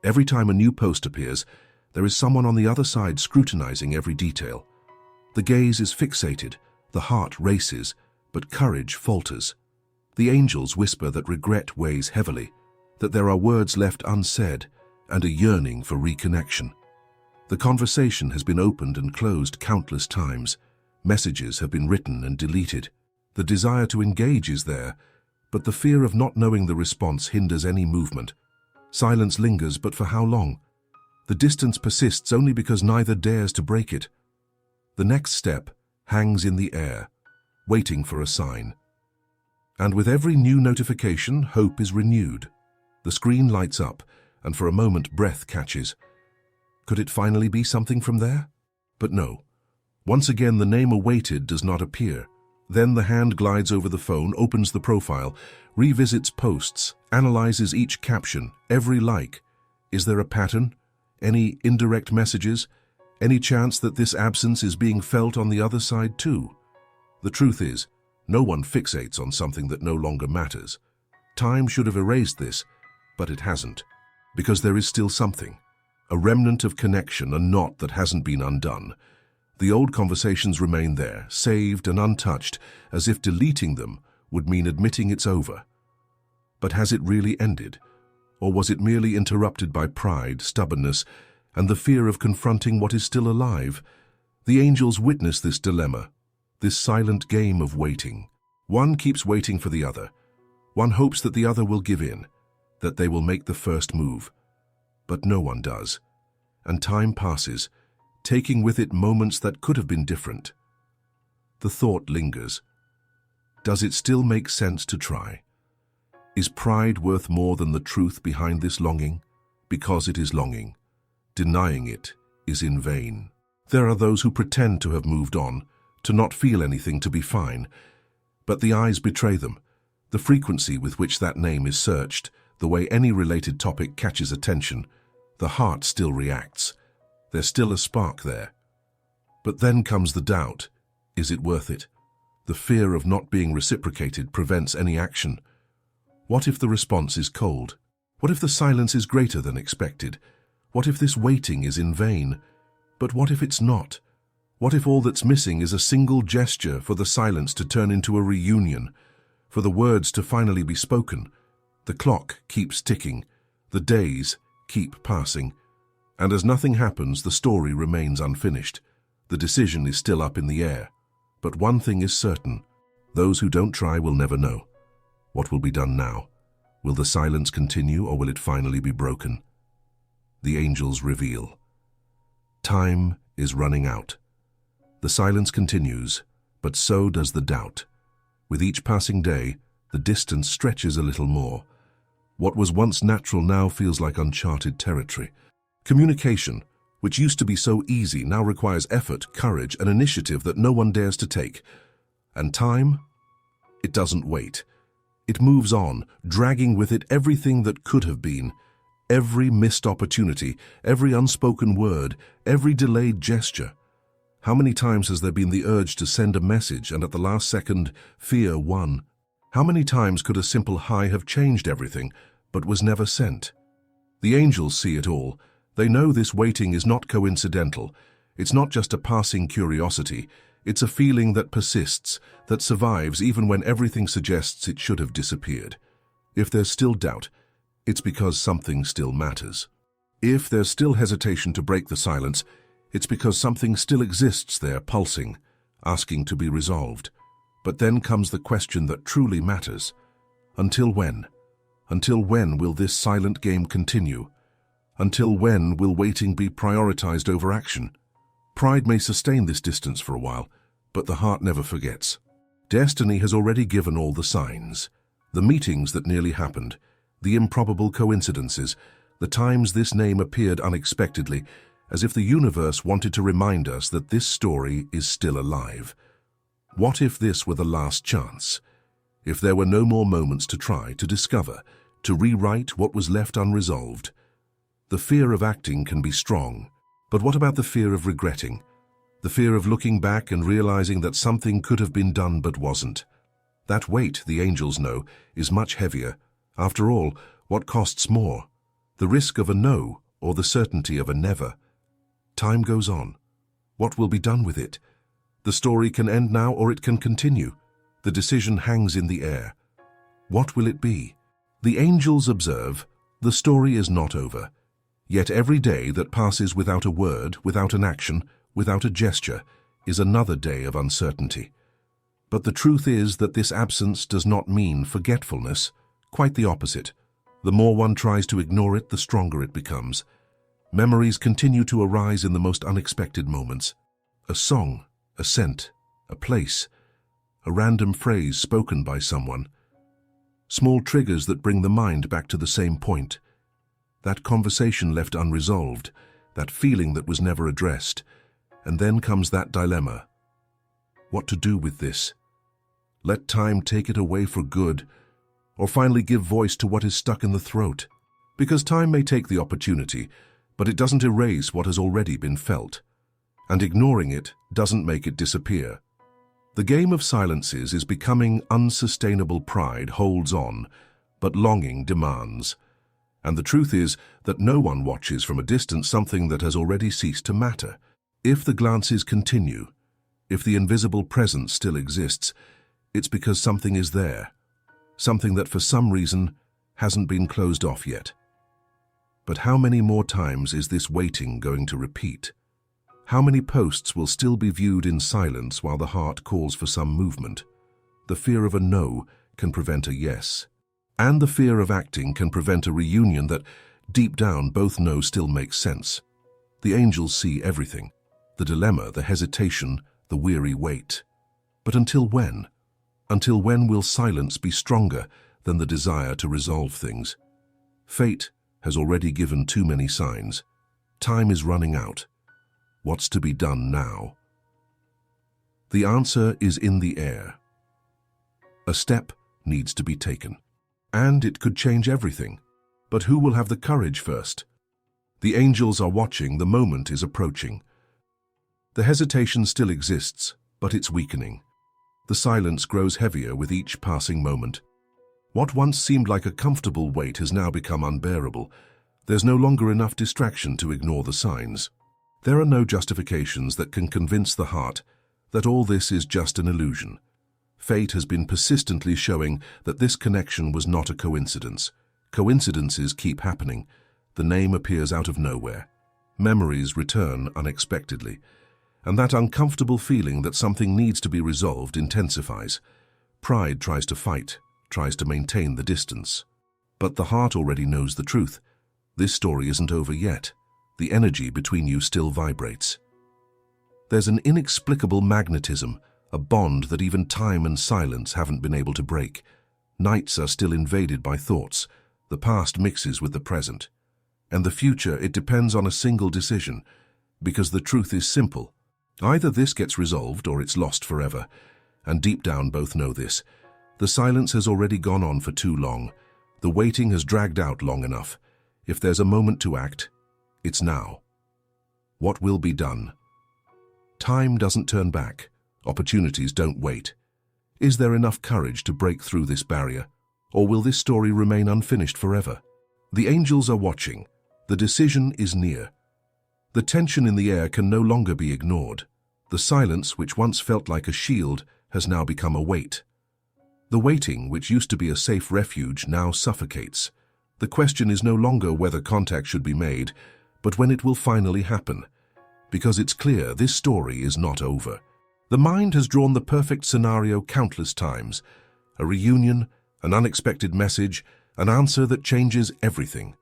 Every time a new post appears, there is someone on the other side scrutinizing every detail. The gaze is fixated, the heart races, but courage falters. The angels whisper that regret weighs heavily, that there are words left unsaid, and a yearning for reconnection. The conversation has been opened and closed countless times. Messages have been written and deleted. The desire to engage is there, but the fear of not knowing the response hinders any movement. Silence lingers, but for how long? The distance persists only because neither dares to break it. The next step hangs in the air, waiting for a sign. And with every new notification, hope is renewed. The screen lights up, and for a moment breath catches. Could it finally be something from there? But no. Once again the name awaited does not appear. Then the hand glides over the phone, opens the profile, revisits posts, analyzes each caption, every like. Is there a pattern? Any indirect messages? Any chance that this absence is being felt on the other side too? The truth is, no one fixates on something that no longer matters. Time should have erased this, but it hasn't. Because there is still something. A remnant of connection, a knot that hasn't been undone. The old conversations remain there, saved and untouched, as if deleting them would mean admitting it's over. But has it really ended? Or was it merely interrupted by pride, stubbornness, and the fear of confronting what is still alive? The angels witness this dilemma, this silent game of waiting. One keeps waiting for the other. One hopes that the other will give in, that they will make the first move. But no one does. And time passes, taking with it moments that could have been different. The thought lingers. Does it still make sense to try? Is pride worth more than the truth behind this longing? Because it is longing. Denying it is in vain. There are those who pretend to have moved on, to not feel anything, to be fine. But the eyes betray them. The frequency with which that name is searched, the way any related topic catches attention, the heart still reacts. There's still a spark there. But then comes the doubt. Is it worth it? The fear of not being reciprocated prevents any action. What if the response is cold? What if the silence is greater than expected? What if this waiting is in vain? But what if it's not? What if all that's missing is a single gesture for the silence to turn into a reunion, for the words to finally be spoken? The clock keeps ticking, the days keep passing, and as nothing happens, the story remains unfinished. The decision is still up in the air. But one thing is certain: those who don't try will never know. What will be done now? Will the silence continue, or will it finally be broken? The angels reveal. Time is running out. The silence continues, but so does the doubt. With each passing day, the distance stretches a little more. What was once natural now feels like uncharted territory. Communication, which used to be so easy, now requires effort, courage, and initiative that no one dares to take. And time? It doesn't wait. It moves on, dragging with it everything that could have been. Every missed opportunity, every unspoken word, every delayed gesture. How many times has there been the urge to send a message and at the last second, fear won? How many times could a simple hi have changed everything, but was never sent? The angels see it all. They know this waiting is not coincidental. It's not just a passing curiosity. It's a feeling that persists, that survives even when everything suggests it should have disappeared. If there's still doubt, it's because something still matters. If there's still hesitation to break the silence, it's because something still exists there, pulsing, asking to be resolved. But then comes the question that truly matters. Until when? Until when will this silent game continue? Until when will waiting be prioritized over action? Pride may sustain this distance for a while, but the heart never forgets. Destiny has already given all the signs. The meetings that nearly happened, the improbable coincidences, the times this name appeared unexpectedly, as if the universe wanted to remind us that this story is still alive. What if this were the last chance? If there were no more moments to try, to discover, to rewrite what was left unresolved? The fear of acting can be strong, but what about the fear of regretting? The fear of looking back and realizing that something could have been done but wasn't. That weight, the angels know, is much heavier. After all, what costs more? The risk of a no or the certainty of a never. Time goes on. What will be done with it? The story can end now or it can continue. The decision hangs in the air. What will it be? The angels observe, the story is not over. Yet every day that passes without a word, without an action, without a gesture, is another day of uncertainty. But the truth is that this absence does not mean forgetfulness, quite the opposite. The more one tries to ignore it, the stronger it becomes. Memories continue to arise in the most unexpected moments. A song, a scent, a place, a random phrase spoken by someone. Small triggers that bring the mind back to the same point. That conversation left unresolved, that feeling that was never addressed. And then comes that dilemma. What to do with this? Let time take it away for good, or finally give voice to what is stuck in the throat. Because time may take the opportunity, but it doesn't erase what has already been felt. And ignoring it doesn't make it disappear. The game of silences is becoming unsustainable. Pride holds on, but longing demands. And the truth is that no one watches from a distance something that has already ceased to matter. If the glances continue, if the invisible presence still exists, it's because something is there, something that for some reason hasn't been closed off yet. But how many more times is this waiting going to repeat? How many posts will still be viewed in silence while the heart calls for some movement? The fear of a no can prevent a yes. And the fear of acting can prevent a reunion that, deep down, both know still makes sense. The angels see everything. The dilemma, the hesitation, the weary wait. But until when? Until when will silence be stronger than the desire to resolve things? Fate has already given too many signs. Time is running out. What's to be done now? The answer is in the air. A step needs to be taken. And it could change everything. But who will have the courage first? The angels are watching, the moment is approaching. The hesitation still exists, but it's weakening. The silence grows heavier with each passing moment. What once seemed like a comfortable weight has now become unbearable. There's no longer enough distraction to ignore the signs. There are no justifications that can convince the heart that all this is just an illusion. Fate has been persistently showing that this connection was not a coincidence. Coincidences keep happening. The name appears out of nowhere. Memories return unexpectedly. And that uncomfortable feeling that something needs to be resolved intensifies. Pride tries to fight, tries to maintain the distance. But the heart already knows the truth. This story isn't over yet. The energy between you still vibrates. There's an inexplicable magnetism, a bond that even time and silence haven't been able to break. Nights are still invaded by thoughts. The past mixes with the present. And the future, it depends on a single decision. Because the truth is simple. Either this gets resolved or it's lost forever. And deep down both know this. The silence has already gone on for too long. The waiting has dragged out long enough. If there's a moment to act, it's now. What will be done? Time doesn't turn back. Opportunities don't wait. Is there enough courage to break through this barrier? Or will this story remain unfinished forever? The angels are watching. The decision is near. The tension in the air can no longer be ignored. The silence, which once felt like a shield, has now become a weight. The waiting, which used to be a safe refuge, now suffocates. The question is no longer whether contact should be made, but when it will finally happen. Because it's clear this story is not over. The mind has drawn the perfect scenario countless times. A reunion, an unexpected message, an answer that changes everything.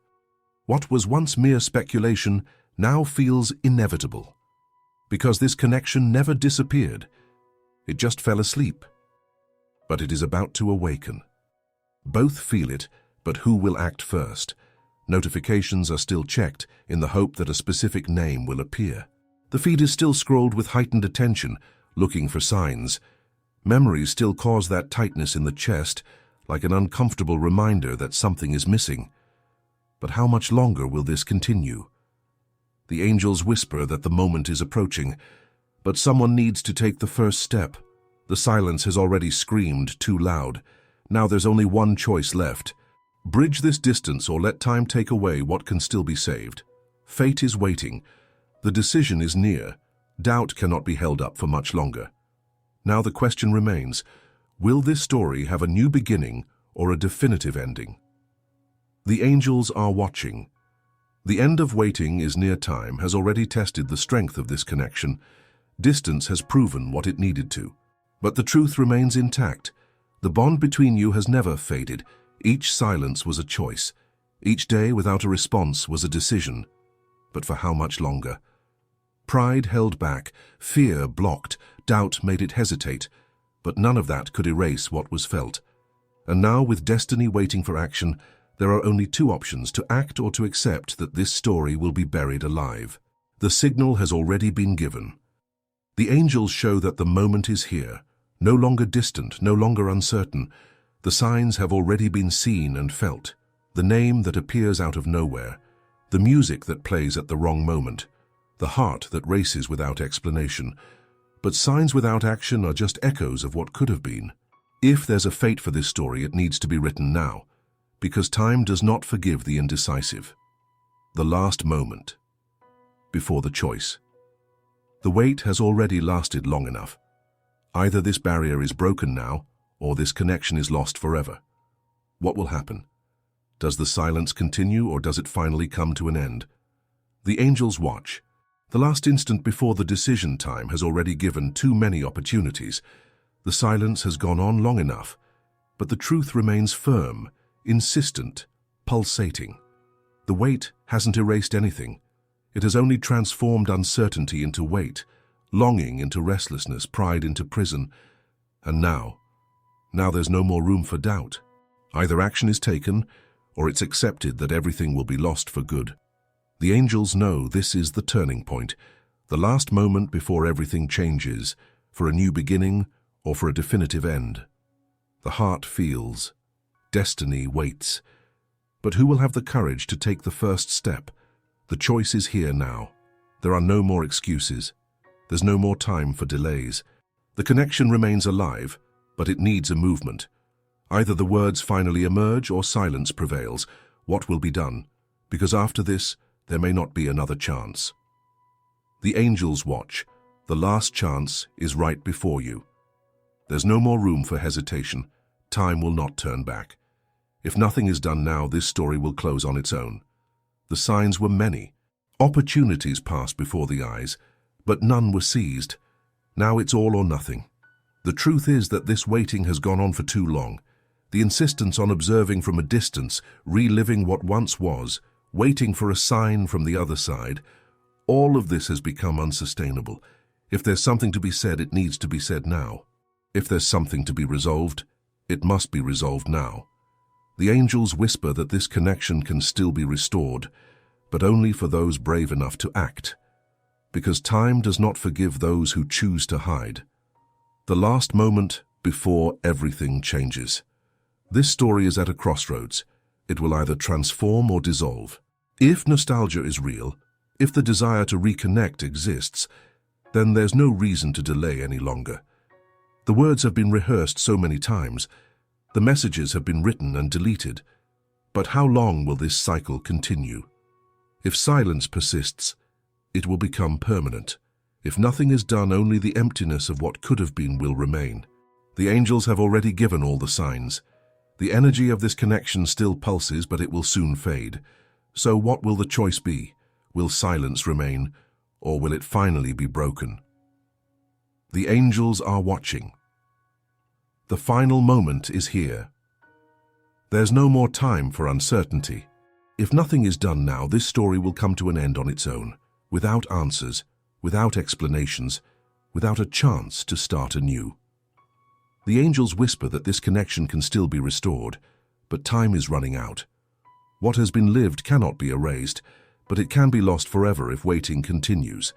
What was once mere speculation now feels inevitable. Because this connection never disappeared. It just fell asleep. But it is about to awaken. Both feel it, but who will act first? Notifications are still checked in the hope that a specific name will appear. The feed is still scrolled with heightened attention, looking for signs. Memories still cause that tightness in the chest, like an uncomfortable reminder that something is missing. But how much longer will this continue? The angels whisper that the moment is approaching, but someone needs to take the first step. The silence has already screamed too loud. Now there's only one choice left. Bridge this distance or let time take away what can still be saved. Fate is waiting. The decision is near. Doubt cannot be held up for much longer. Now the question remains, will this story have a new beginning or a definitive ending? The angels are watching. The end of waiting is near. Time has already tested the strength of this connection. Distance has proven what it needed to. But the truth remains intact. The bond between you has never faded. Each silence was a choice. Each day without a response was a decision. But for how much longer? Pride held back, fear blocked, doubt made it hesitate. But none of that could erase what was felt. And now, with destiny waiting for action, there are only two options: to act or to accept that this story will be buried alive. The signal has already been given. The angels show that the moment is here, no longer distant, no longer uncertain. The signs have already been seen and felt. The name that appears out of nowhere, the music that plays at the wrong moment, the heart that races without explanation. But signs without action are just echoes of what could have been. If there's a fate for this story, it needs to be written now, because time does not forgive the indecisive. The last moment, before the choice. The wait has already lasted long enough. Either this barrier is broken now, or this connection is lost forever. What will happen? Does the silence continue, or does it finally come to an end? The angels watch. The last instant before the decision time has already given too many opportunities. The silence has gone on long enough, but the truth remains firm, insistent, pulsating. The wait hasn't erased anything. It has only transformed uncertainty into weight, longing into restlessness, pride into prison. And now there's no more room for doubt. Either action is taken, or it's accepted that everything will be lost for good. The angels know this is the turning point, the last moment before everything changes, for a new beginning or for a definitive end. The heart feels. Destiny waits. But who will have the courage to take the first step? The choice is here now. There are no more excuses. There's no more time for delays. The connection remains alive, but it needs a movement. Either the words finally emerge or silence prevails. What will be done? Because after this, there may not be another chance. The angels watch. The last chance is right before you. There's no more room for hesitation. Time will not turn back. If nothing is done now, this story will close on its own. The signs were many. Opportunities passed before the eyes, but none were seized. Now it's all or nothing. The truth is that this waiting has gone on for too long. The insistence on observing from a distance, reliving what once was, waiting for a sign from the other side, all of this has become unsustainable. If there's something to be said, it needs to be said now. If there's something to be resolved, it must be resolved now. The angels whisper that this connection can still be restored, but only for those brave enough to act. Because time does not forgive those who choose to hide. The last moment before everything changes. This story is at a crossroads. It will either transform or dissolve. If nostalgia is real, if the desire to reconnect exists, then there's no reason to delay any longer. The words have been rehearsed so many times. The messages have been written and deleted. But how long will this cycle continue? If silence persists, it will become permanent. If nothing is done, only the emptiness of what could have been will remain. The angels have already given all the signs. The energy of this connection still pulses, but it will soon fade. So what will the choice be? Will silence remain, or will it finally be broken? The angels are watching. The final moment is here. There's no more time for uncertainty. If nothing is done now, this story will come to an end on its own, without answers, without explanations, without a chance to start anew. The angels whisper that this connection can still be restored, but time is running out. What has been lived cannot be erased, but it can be lost forever if waiting continues.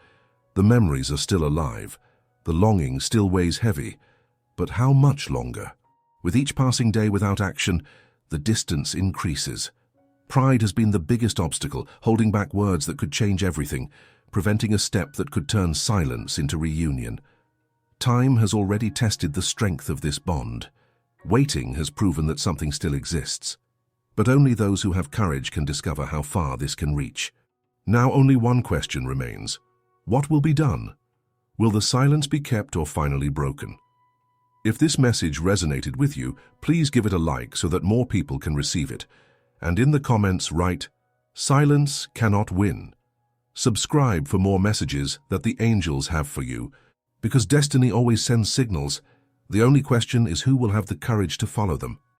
The memories are still alive. The longing still weighs heavy. But how much longer? With each passing day without action, the distance increases. Pride has been the biggest obstacle, holding back words that could change everything, preventing a step that could turn silence into reunion. Time has already tested the strength of this bond. Waiting has proven that something still exists. But only those who have courage can discover how far this can reach. Now only one question remains. What will be done? Will the silence be kept or finally broken? If this message resonated with you, please give it a like so that more people can receive it. And in the comments write, "Silence cannot win." Subscribe for more messages that the angels have for you, because destiny always sends signals. The only question is who will have the courage to follow them.